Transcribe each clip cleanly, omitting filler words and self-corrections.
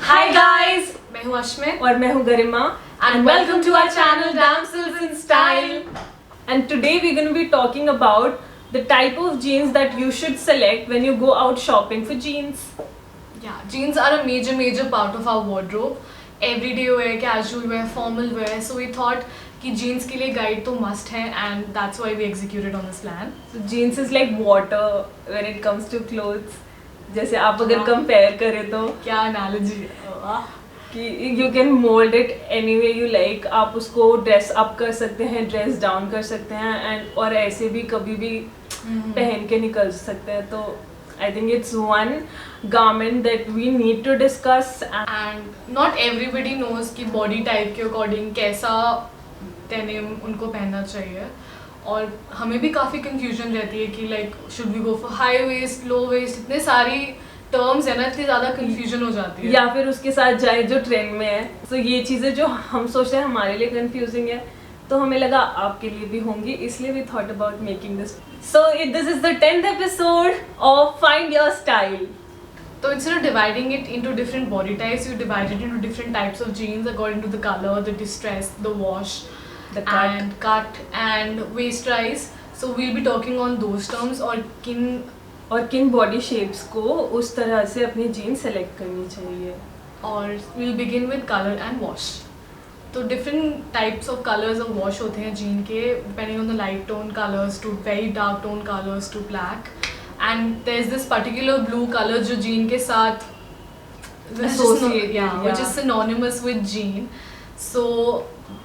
Hi guys, मैं हूँ अश्मित और मैं हूँ गरिमा and welcome to our channel Damsels in Style. And today we're going to be talking about the type of jeans that you should select when you go out shopping for jeans. Yeah, jeans are a major part of our wardrobe. Everyday wear, casual wear, formal wear. So we thought कि jeans के लिए guide तो must है and that's why we executed on this plan. So jeans is like water when it comes to clothes. जैसे आप अगर हाँ. compare करें तो क्या analogy है? वाह. कि you can mold it any way you like. आप उसको dress up कर सकते हैं, dress down कर सकते हैं and और ऐसे भी कभी भी पहन के निकल सकते हैं. तो I think it's one garment that we need to discuss. And not everybody knows कि body type के according कैसा denim उनको पहनना चाहिए. और हमें भी काफ़ी confusion रहती है कि like should we go for high waist, low waist, इतने सारी terms है ना, इतनी ज़्यादा confusion हो जाती है. या फिर उसके साथ जाए जो ट्रेंड में है. तो ये चीज़ें जो हम सोचते हैं हमारे लिए confusing है, तो हमें लगा आपके लिए भी होंगी, इसलिए we thought about making this. So this is the 10th episode of Find Your Style. So instead of dividing it into different body types, you divide it into different types of jeans according to the color, the distress, the wash, The cut. and cut and waist rise. So we'll be talking on those terms और किन body shapes को उस तरह से अपनी jeans select करनी चाहिए. और we'll begin with color and wash. तो different types of colors of wash होते हैं जीन के, depending on the light tone colors to very dark tone colors to black. And there's this particular blue color जो gene के साथ which is synonymous with jean. So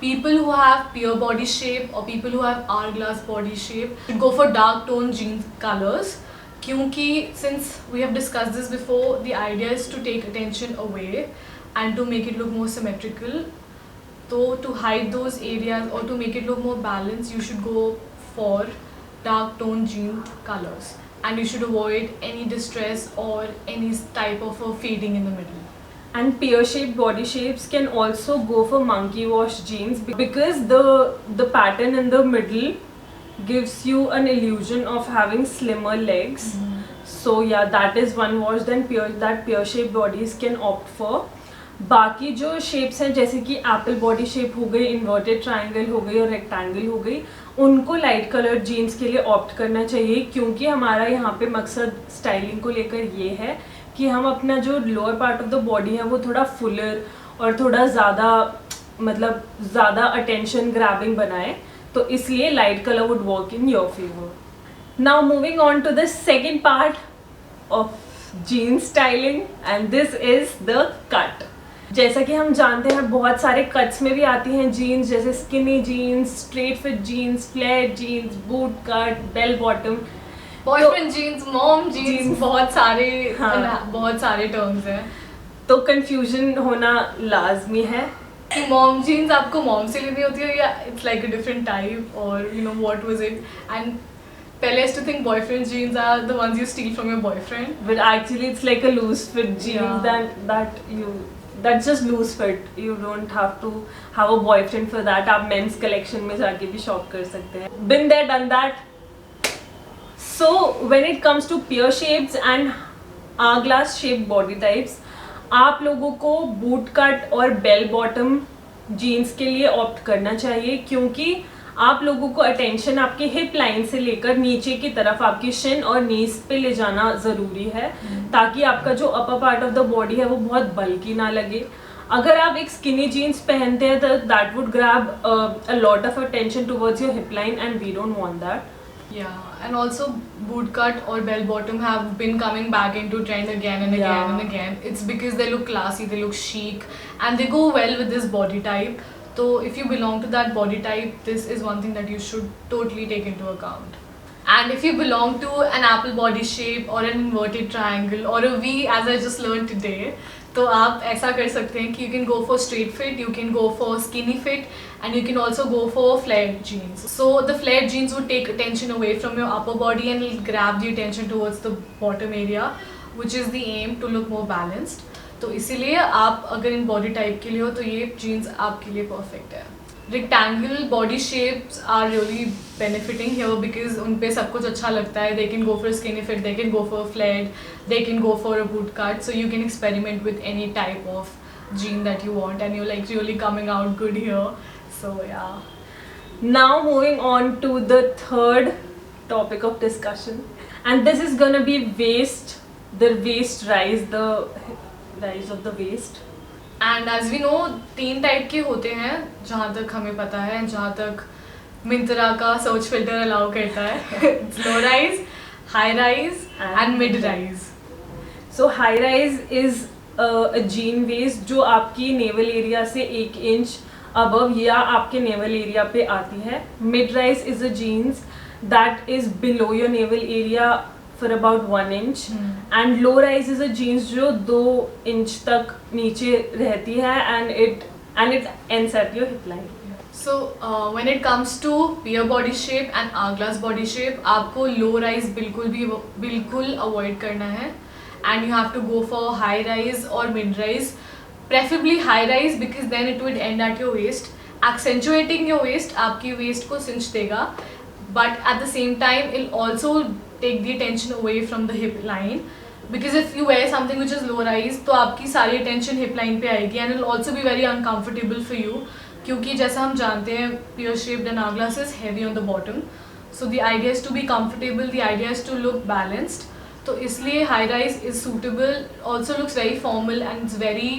people who have pure body shape or people who have hourglass body shape should go for dark tone jean colors. क्योंकि since we have discussed this before, the idea is to take attention away and to make it look more symmetrical. So to hide those areas or to make it look more balanced, you should go for dark tone jean colors. And you should avoid any distress or any type of a fading in the middle. And pear shaped body shapes can also go for monkey wash jeans because the pattern in the middle gives you an illusion of having slimmer legs. So yeah, that is one wash. Then pear shaped bodies can opt for. बाकी जो shapes हैं जैसे कि Apple body shape हो गई, inverted triangle हो गई और रेक्टेंगल हो गई, उनको लाइट कलर जीन्स के लिए ऑप्ट करना चाहिए. क्योंकि हमारा यहाँ पे मकसद स्टाइलिंग को लेकर ये है कि हम अपना जो lower part of the body है वो थोड़ा फुलर और थोड़ा ज़्यादा अटेंशन ग्रैबिंग बनाए. तो इसलिए light colour would work in your favour. Now moving on to the second part of jean styling and this is the cut. जैसा कि हम जानते हैं बहुत सारे कट्स में भी आती हैं जीन्स, जैसे skinny jeans, straight fit jeans, flare jeans, boot cut, bell bottom, boyfriend jeans, mom jeans, बहुत सारे टर्म्स हैं. तो कंफ्यूजन होना लाजमी है. मॉम जीन्स आपको मॉम से लेनी होती है या it's like a different type और you know what was it. And पहले used to think boyfriend jeans are the ones you steal from your boyfriend, but actually it's like a loose fit jeans that's just loose fit. You don't have to have a boyfriend for that. आप men's collection में जाके भी shop कर सकते हैं. Been there, done that. So when it comes to pear shapes and hourglass shaped body types, आप लोगों को बूट कट और बेल बॉटम जीन्स के लिए ऑप्ट करना चाहिए. क्योंकि आप लोगों को अटेंशन आपके हिप लाइन से लेकर नीचे की तरफ आपकी शिन और नीज पे ले जाना ज़रूरी है, ताकि आपका जो upper part of the body है वो बहुत बल्की ना लगे. अगर आप एक स्किनी जीन्स पहनते हैं तो that would grab a lot of attention towards your hip line and we don't want that. Yeah, and also boot cut or bell bottom have been coming back into trend again and again and again. It's because they look classy, they look chic, and they go well with this body type. So if you belong to that body type, this is one thing that you should totally take into account. And if you belong to an apple body shape or an inverted triangle or a V, as I just learned today, तो आप ऐसा कर सकते हैं कि you can go for straight fit, you can go for skinny fit, and you can also go for flared jeans. So the flared jeans would take attention away from your upper body and it'll grab the attention towards the bottom area, which is the aim to look more balanced. तो इसीलिए आप अगर in body type के लिए हो तो ये jeans आपके लिए परफेक्ट है. rectangle body shapes are really benefiting here because उन पे सब कुछ अच्छा लगता है. They can go for skinny fit, they can go for flared, they can go for a boot cut. So you can experiment with any type of jean that you want, and you're like really coming out good here. So yeah. Now moving on to the third topic of discussion, and this is gonna be waist, the waist rise, the rise of the waist. And as we know 3 type के होते हैं जहाँ तक हमें पता है, जहाँ तक मिंत्रा का सर्च फिल्टर अलाउ करता है. Low rise, high rise and mid rise. So high rise is a jean waist जो आपकी नेवल एरिया से 1 इंच अबव या आपके नेवल एरिया पे आती है. Mid rise is a genes that is below your naval area for about 1 inch, and low rise is a jeans जो 2 inch तक नीचे रहती है and it ends at your hip line. So when it comes to pear body shape and hourglass body shape, आपको low rise बिल्कुल avoid करना है, and you have to go for high rise or mid rise, preferably high rise because then it would end at your waist, accentuating your waist. आपकी waist को cinch देगा, but at the same time it'll also take the attention away from the hip line, because if you wear something which is low rise तो आपकी सारी attention hip line पे आएगी, and it'll also be very uncomfortable for you क्योंकि जैसा हम जानते हैं pear shaped and hourglass is heavy on the bottom, so the idea is to be comfortable, the idea is to look balanced. तो इसलिए high rise is suitable, also looks very formal and it's very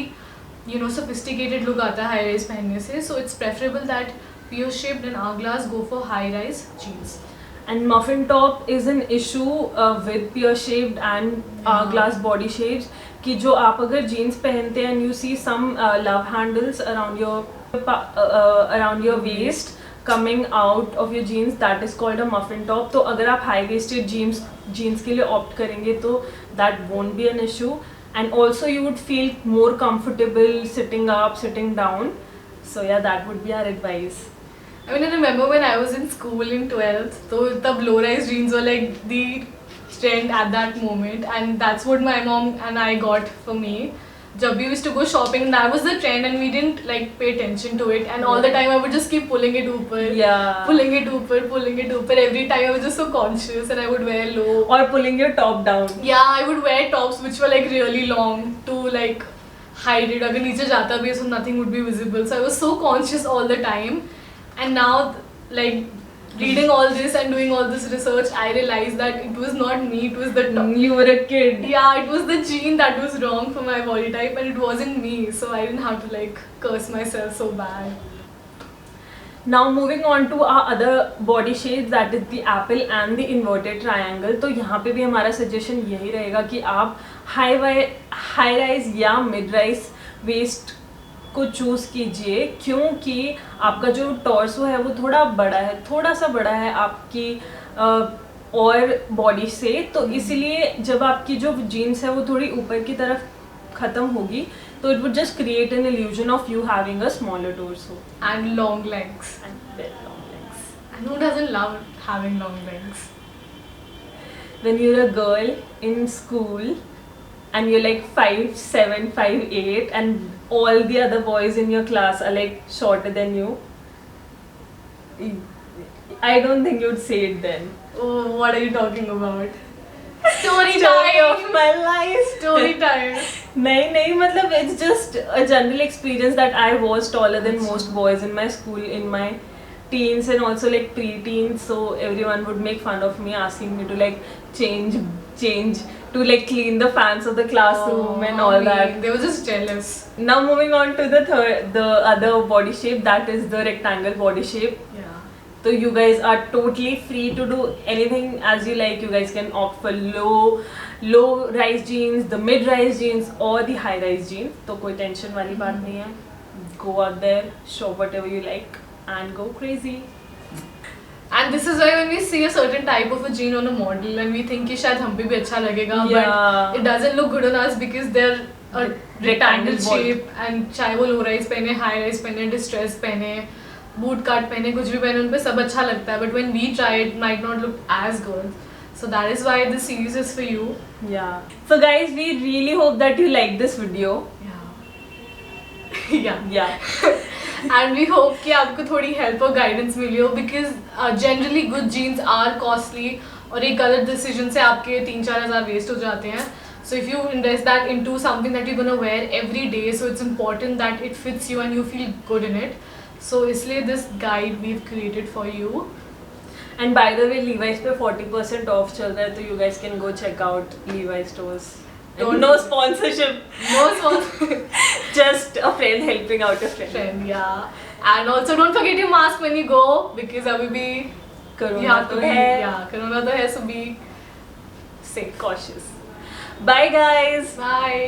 sophisticated look आता है high rise पहनने से. So it's preferable that pear shaped and hourglass go for high rise jeans. And muffin top is an issue with pear shaped and hourglass body shapes कि जो आप अगर jeans पहनते हैं and you see some love handles around your waist coming out of your jeans, that is called a muffin top. तो अगर आप high waisted jeans के लिए opt करेंगे तो that won't be an issue, and also you would feel more comfortable sitting up, sitting down. So yeah, that would be our advice. I mean, I remember when I was in school in 12th, so the low rise jeans were like the trend at that moment, and that's what my mom and I got for me. Jab we used to go shopping, that was the trend, and we didn't like pay attention to it, and all the time I would just keep pulling it upper, pulling it upper. Every time I was just so conscious, and I would wear low or pulling your top down. Yeah, I would wear tops which were like really long to like hide it. अगर नीचे जाता भी so nothing would be visible. So I was so conscious all the time. And now, like, reading all this and doing all this research, I realized that it was not me, it was the top. You were a kid. Yeah, it was the gene that was wrong for my body type, and it wasn't me. So I didn't have to like curse myself so bad. Now moving on to our other body shapes, that is the apple and the inverted triangle. तो यहाँ पे भी हमारा suggestion यही रहेगा कि आप high rise या mid rise waist को चूज़ कीजिए, क्योंकि आपका जो टॉर्सो है वो थोड़ा सा बड़ा है आपकी और बॉडी से, तो इसलिए जब आपकी जो जीन्स है वो थोड़ी ऊपर की तरफ ख़त्म होगी तो it would just create an illusion of you having a smaller torso and long legs. And who doesn't love having long legs? When you're a girl in school and you're like 5'7", 5'8", and all the other boys in your class are like shorter than you, I don't think you'd say it then. Oh, what are you talking about? Story of my life. Story time. नहीं मतलब it's just a general experience that I was taller than most boys in my school in my teens and also like pre-teens, so everyone would make fun of me, asking me to like change to like clean the fans of the classroom and all that. They were just jealous. Now moving on to the other body shape, that is the rectangle body shape. Yeah. So you guys are totally free to do anything as you like. You guys can opt for low rise jeans, the mid rise jeans or the high rise jeans. तो कोई tension वाली बात नहीं है. Go out there, shop whatever you like and go crazy. And this is why when we see a certain type of a jean on a model and we think कि शायद हम पे भी अच्छा लगेगा, but it doesn't look good on us because they're a rectangle shape, and चाहे वो low rise पहने, high rise पहने, distress पहने, boot cut पहने, कुछ भी पहने, उन पे सब अच्छा लगता है, but when we try it might not look as good. So that is why this series is for you. Yeah. So guys, we really hope that you like this video. Yeah. Yeah. And we hope कि आपको थोड़ी help और guidance मिली हो, because generally good jeans are costly और एक गलत decision से आपके 3-4 हज़ार वेस्ट हो जाते हैं. So if you invest that into something that you're gonna wear every day, so it's important that it fits you and you feel good in it. So इसलिए this guide we've created for you. And by the way, Levi's पे 40% off चल रहा है, तो you guys can go check out Levi's stores. And no sponsorship. No sponsor. Just a friend helping out a friend. Friend, yeah. And also don't forget your mask when you go, because अभी भी Corona you have to तो be, है. yeah, Corona तो है, so be Safe, cautious. Bye guys. bye.